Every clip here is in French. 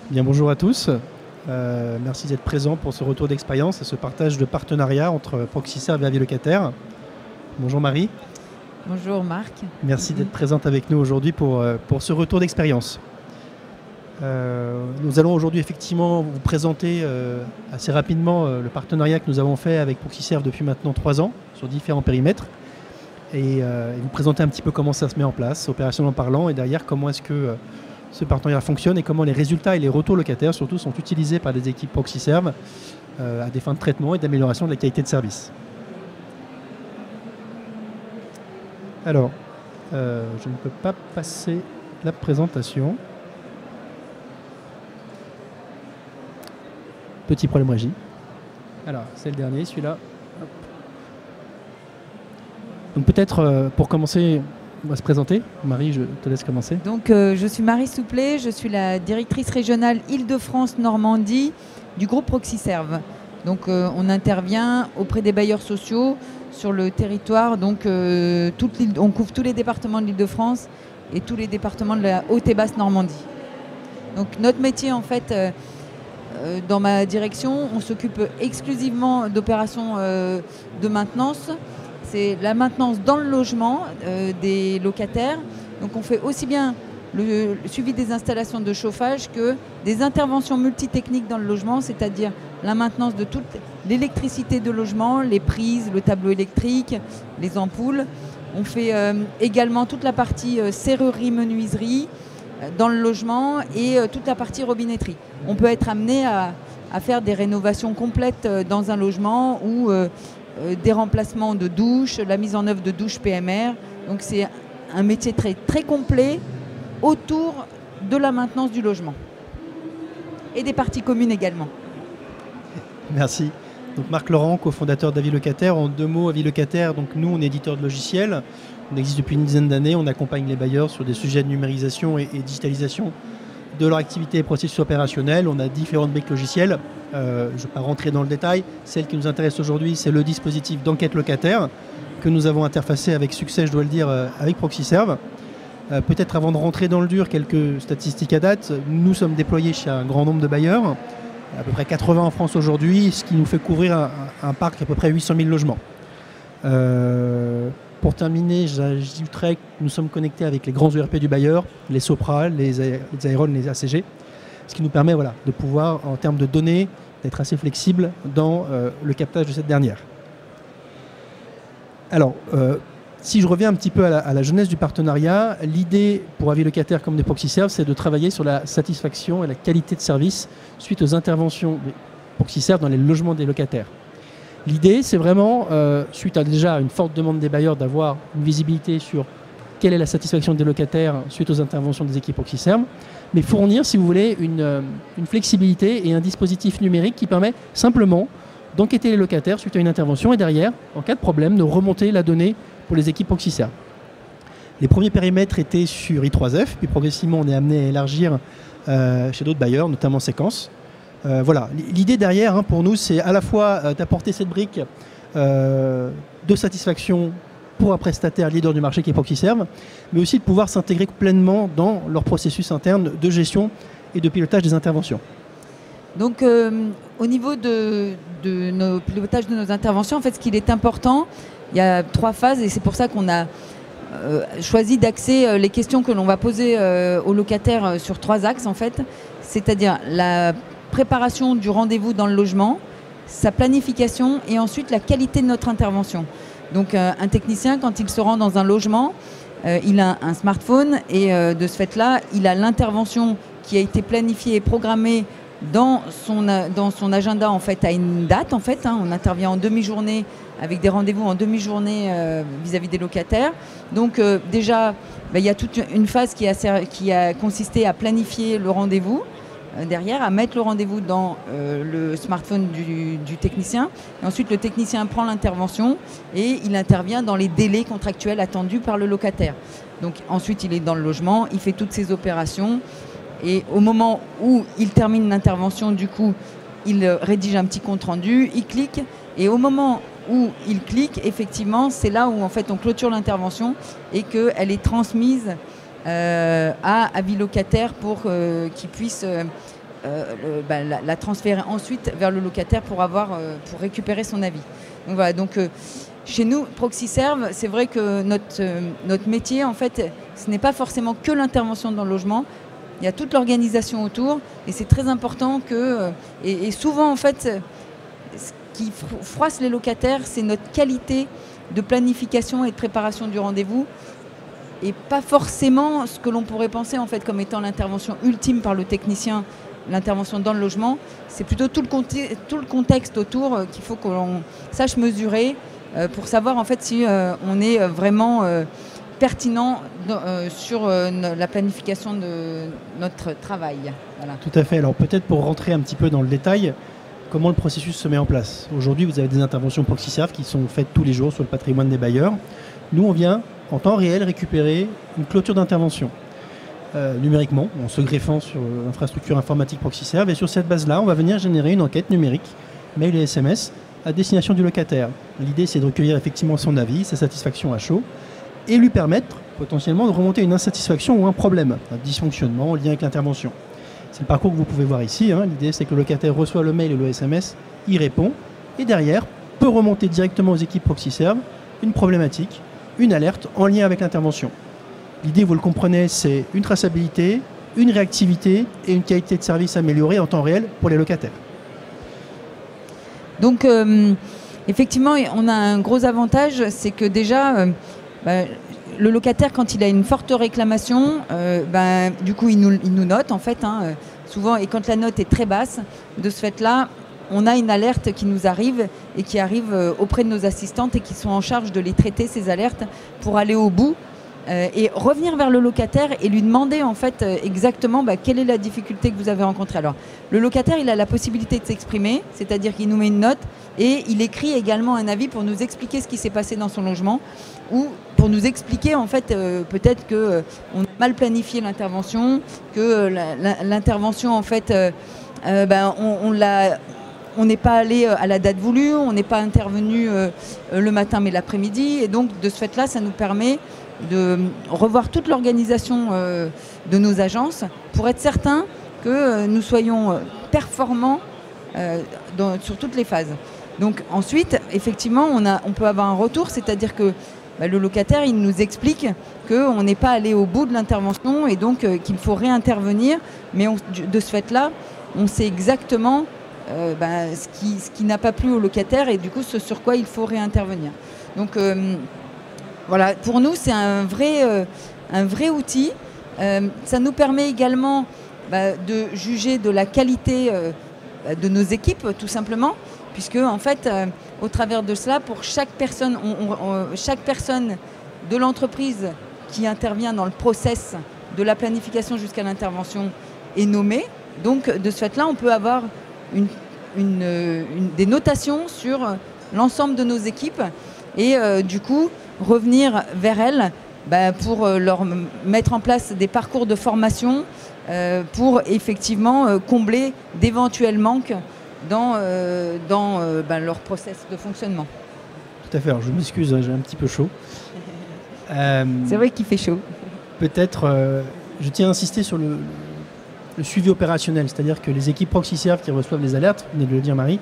Bien, bonjour à tous. Merci d'être présents pour ce retour d'expérience et ce partage de partenariat entre Proxyserve et Avis Locataire. Bonjour Marie. Bonjour Marc. Merci d'être présente avec nous aujourd'hui pour ce retour d'expérience. Nous allons aujourd'hui effectivement vous présenter assez rapidement le partenariat que nous avons fait avec Proxyserve depuis maintenant 3 ans sur différents périmètres et vous présenter un petit peu comment ça se met en place, opérationnellement parlant, et derrière comment est-ce que ce partenariat fonctionne et comment les résultats et les retours locataires surtout sont utilisés par les équipes Proxyserve à des fins de traitement et d'amélioration de la qualité de service. Alors, je ne peux pas passer la présentation. Petit problème régie. Alors, c'est le dernier, celui-là. Donc peut-être pour commencer, on va se présenter. Marie, je te laisse commencer. Donc je suis Marie Souplet, je suis la directrice régionale Île-de-France-Normandie du groupe Proxyserve. Donc on intervient auprès des bailleurs sociaux sur le territoire. Donc on couvre tous les départements de l'Île-de-France et tous les départements de la Haute et Basse Normandie. Donc notre métier en fait, dans ma direction, on s'occupe exclusivement d'opérations de maintenance. C'est la maintenance dans le logement des locataires. Donc on fait aussi bien le suivi des installations de chauffage que des interventions multitechniques dans le logement, c'est-à-dire la maintenance de toute l'électricité de logement, les prises, le tableau électrique, les ampoules. On fait également toute la partie serrurerie, menuiserie dans le logement et toute la partie robinetterie. On peut être amené à faire des rénovations complètes dans un logement ou des remplacements de douches, la mise en œuvre de douches PMR. Donc c'est un métier très, très complet autour de la maintenance du logement. Et des parties communes également. Merci. Donc Marc Laurent, cofondateur d'Avis Locataire. En 2 mots, Avis Locataire, donc nous on est éditeur de logiciels. On existe depuis une dizaine d'années, on accompagne les bailleurs sur des sujets de numérisation et digitalisation de leur activité et processus opérationnels. On a différentes briques logicielles. Je ne vais pas rentrer dans le détail. Celle qui nous intéresse aujourd'hui, c'est le dispositif d'enquête locataire que nous avons interfacé avec succès, je dois le dire, avec Proxyserve. Peut-être avant de rentrer dans le dur, quelques statistiques à date. Nous sommes déployés chez un grand nombre de bailleurs, à peu près 80 en France aujourd'hui, ce qui nous fait couvrir un parc à peu près 800 000 logements. Pour terminer, j'ajouterais que nous sommes connectés avec les grands ERP du bailleur, les Sopra, les Aeron, les ACG, ce qui nous permet de pouvoir, en termes de données, d'être assez flexible dans le captage de cette dernière. Alors, si je reviens un petit peu à la jeunesse du partenariat, l'idée pour Avis Locataire comme des Proxyserve, c'est de travailler sur la satisfaction et la qualité de service suite aux interventions des Proxyserve dans les logements des locataires. L'idée, c'est vraiment, suite à déjà une forte demande des bailleurs, d'avoir une visibilité sur quelle est la satisfaction des locataires suite aux interventions des équipes Proxyserve, mais fournir, si vous voulez, une flexibilité et un dispositif numérique qui permet simplement d'enquêter les locataires suite à une intervention et derrière, en cas de problème, de remonter la donnée pour les équipes Proxyserve. Les premiers périmètres étaient sur I3F, puis progressivement on est amené à élargir chez d'autres bailleurs, notamment Séquence. Voilà, l'idée derrière pour nous, c'est à la fois d'apporter cette brique de satisfaction pour un prestataire leader du marché qui est Proxyserve, mais aussi de pouvoir s'intégrer pleinement dans leur processus interne de gestion et de pilotage des interventions. Donc au niveau de nos pilotages de nos interventions, en fait ce qu'il est important, il y a 3 phases et c'est pour ça qu'on a choisi d'axer les questions que l'on va poser aux locataires sur 3 axes en fait, c'est-à-dire la préparation du rendez-vous dans le logement, sa planification et ensuite la qualité de notre intervention. Donc un technicien, quand il se rend dans un logement, il a un smartphone et de ce fait-là, il a l'intervention qui a été planifiée et programmée dans son agenda en fait, à une date. En fait, on intervient en demi-journée avec des rendez-vous en demi-journée vis-à-vis des locataires. Donc déjà, il y a toute une phase qui a consisté à planifier le rendez-vous. Derrière, à mettre le rendez-vous dans le smartphone du technicien. Et ensuite, le technicien prend l'intervention et il intervient dans les délais contractuels attendus par le locataire. Donc ensuite, il est dans le logement, il fait toutes ses opérations. Et au moment où il termine l'intervention, du coup, il rédige un petit compte-rendu, il clique. Et au moment où il clique, effectivement, c'est là où en fait, on clôture l'intervention et qu'elle est transmise à Avis Locataire pour qu'il puisse la transférer ensuite vers le locataire pour récupérer son avis. Donc voilà, chez nous, Proxiserve, c'est vrai que notre métier, en fait, ce n'est pas forcément que l'intervention dans le logement. Il y a toute l'organisation autour et c'est très important et souvent, en fait, ce qui froisse les locataires, c'est notre qualité de planification et de préparation du rendez-vous et pas forcément ce que l'on pourrait penser, en fait, comme étant l'intervention ultime par le technicien, l'intervention dans le logement. C'est plutôt tout le contexte autour qu'il faut que l'on sache mesurer pour savoir, en fait, si on est vraiment pertinent sur la planification de notre travail. Voilà. Tout à fait. Alors peut-être pour rentrer un petit peu dans le détail, comment le processus se met en place. Aujourd'hui, vous avez des interventions Proxiserve qui sont faites tous les jours sur le patrimoine des bailleurs. Nous, on vient en temps réel récupérer une clôture d'intervention numériquement, en se greffant sur l'infrastructure informatique Proxiserve. Et sur cette base-là, on va venir générer une enquête numérique, mail et SMS, à destination du locataire. L'idée, c'est de recueillir effectivement son avis, sa satisfaction à chaud, et lui permettre potentiellement de remonter une insatisfaction ou un problème, un dysfonctionnement en lien avec l'intervention. C'est le parcours que vous pouvez voir ici. L'idée, c'est que le locataire reçoit le mail et le SMS, y répond, et derrière, peut remonter directement aux équipes Proxiserve une problématique, une alerte en lien avec l'intervention. L'idée, vous le comprenez, c'est une traçabilité, une réactivité et une qualité de service améliorée en temps réel pour les locataires. Donc, effectivement, on a un gros avantage, c'est que déjà, le locataire, quand il a une forte réclamation, du coup, il nous note, en fait, souvent, et quand la note est très basse, de ce fait-là, on a une alerte qui nous arrive et qui arrive auprès de nos assistantes et qui sont en charge de les traiter, ces alertes, pour aller au bout et revenir vers le locataire et lui demander, en fait, exactement quelle est la difficulté que vous avez rencontrée. Alors, le locataire, il a la possibilité de s'exprimer, c'est-à-dire qu'il nous met une note et il écrit également un avis pour nous expliquer ce qui s'est passé dans son logement ou pour nous expliquer, en fait, peut-être qu'on a mal planifié l'intervention, que l'intervention, en fait, on n'est pas allé à la date voulue, on n'est pas intervenu le matin mais l'après-midi. Et donc, de ce fait-là, ça nous permet de revoir toute l'organisation de nos agences pour être certain que nous soyons performants sur toutes les phases. Donc ensuite, effectivement, on peut avoir un retour, c'est-à-dire que le locataire, il nous explique qu'on n'est pas allé au bout de l'intervention et donc qu'il faut réintervenir. Mais de ce fait-là, on sait exactement ce qui n'a pas plu au locataire et du coup ce sur quoi il faut réintervenir. Donc voilà, pour nous c'est un vrai outil. Ça nous permet également de juger de la qualité de nos équipes tout simplement, puisque en fait au travers de cela, pour chaque personne, chaque personne de l'entreprise qui intervient dans le process de la planification jusqu'à l'intervention est nommée. Donc de ce fait-là, on peut avoir des notations sur l'ensemble de nos équipes et du coup revenir vers elles pour leur mettre en place des parcours de formation pour effectivement combler d'éventuels manques dans leur process de fonctionnement. Tout à fait, alors je m'excuse, j'ai un petit peu chaud. C'est vrai qu'il fait chaud. Peut-être, je tiens à insister sur le suivi opérationnel, c'est-à-dire que les équipes Proxiserve qui reçoivent les alertes, vous venez de le dire Marie,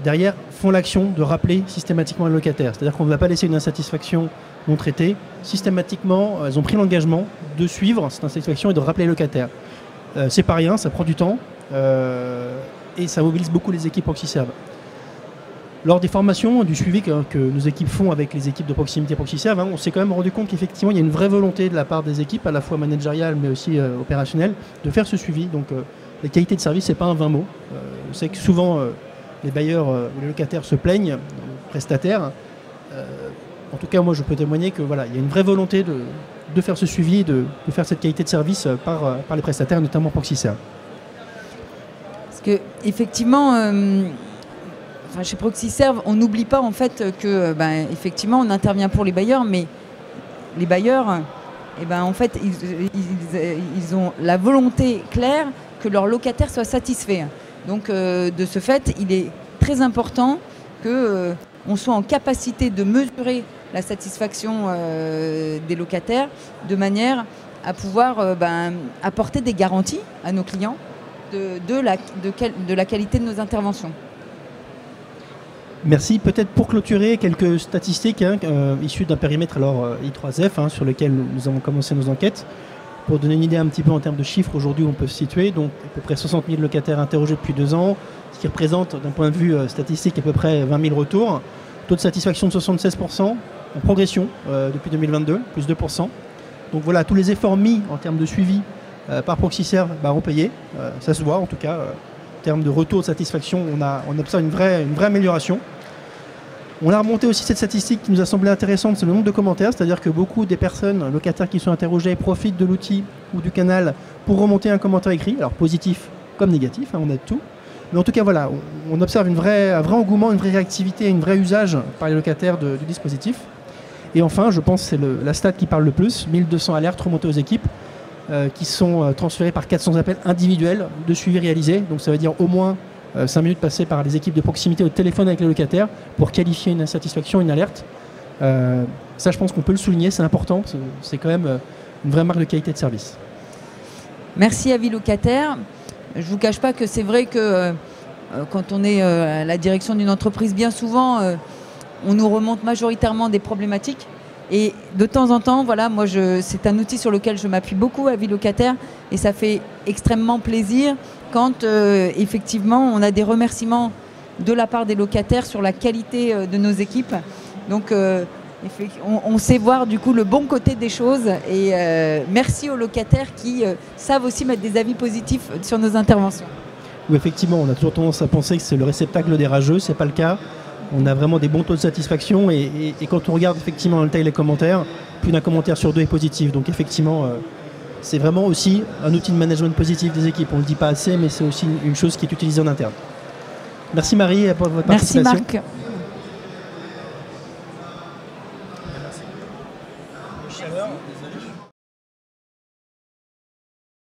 derrière font l'action de rappeler systématiquement le locataire. C'est-à-dire qu'on ne va pas laisser une insatisfaction non traitée. Systématiquement, elles ont pris l'engagement de suivre cette insatisfaction et de rappeler le locataire. C'est pas rien, ça prend du temps et ça mobilise beaucoup les équipes Proxiserve. Lors des formations, du suivi que nos équipes font avec les équipes de proximité Proxiserve, on s'est quand même rendu compte qu'effectivement, il y a une vraie volonté de la part des équipes, à la fois managériale mais aussi opérationnelle, de faire ce suivi. Donc, la qualité de service, ce n'est pas un vain mot. Je sais que souvent, les bailleurs ou les locataires se plaignent, les prestataires. En tout cas, moi, je peux témoigner que voilà, il y a une vraie volonté de faire ce suivi, de faire cette qualité de service par les prestataires, notamment Proxiserve. Parce que effectivement, chez Proxiserve, on n'oublie pas en fait que effectivement, on intervient pour les bailleurs, mais les bailleurs, en fait, ils ont la volonté claire que leurs locataires soient satisfaits. Donc, de ce fait, il est très important qu'on soit en capacité de mesurer la satisfaction des locataires de manière à pouvoir apporter des garanties à nos clients, de la qualité de nos interventions. Merci. Peut-être pour clôturer, quelques statistiques issues d'un périmètre I3F sur lequel nous avons commencé nos enquêtes. Pour donner une idée un petit peu en termes de chiffres, aujourd'hui on peut se situer, donc à peu près 60 000 locataires interrogés depuis 2 ans, ce qui représente d'un point de vue statistique à peu près 20 000 retours. Taux de satisfaction de 76%, en progression depuis 2022, plus 2%. Donc voilà, tous les efforts mis en termes de suivi par Proxiserve ont payé. Ça se voit en tout cas. En termes de retour de satisfaction, on observe une vraie amélioration. On a remonté aussi cette statistique qui nous a semblé intéressante, c'est le nombre de commentaires, c'est-à-dire que beaucoup des personnes, locataires qui sont interrogés, profitent de l'outil ou du canal pour remonter un commentaire écrit, alors positif comme négatif, on a de tout. Mais en tout cas, voilà, on observe un vrai engouement, une vraie réactivité, un vrai usage par les locataires du dispositif. Et enfin, je pense que c'est la stat qui parle le plus, 1200 alertes remontées aux équipes qui sont transférées par 400 appels individuels de suivi réalisés. Donc ça veut dire au moins 5 minutes passées par les équipes de proximité au téléphone avec les locataires pour qualifier une insatisfaction, une alerte. Ça, je pense qu'on peut le souligner, c'est important, c'est quand même une vraie marque de qualité de service. Merci Avis Locataire. Je ne vous cache pas que c'est vrai que quand on est à la direction d'une entreprise, bien souvent, on nous remonte majoritairement des problématiques. Et de temps en temps, voilà, moi, c'est un outil sur lequel je m'appuie beaucoup, Avis Locataire, et ça fait extrêmement plaisir quand effectivement on a des remerciements de la part des locataires sur la qualité de nos équipes. Donc on sait voir du coup le bon côté des choses et merci aux locataires qui savent aussi mettre des avis positifs sur nos interventions. Oui, effectivement, on a toujours tendance à penser que c'est le réceptacle des rageux, c'est pas le cas. On a vraiment des bons taux de satisfaction et quand on regarde effectivement dans le détail les commentaires, plus d'un commentaire sur 2 est positif. Donc effectivement, c'est vraiment aussi un outil de management positif des équipes. On ne le dit pas assez, mais c'est aussi une chose qui est utilisée en interne. Merci Marie pour votre participation. Merci Marc.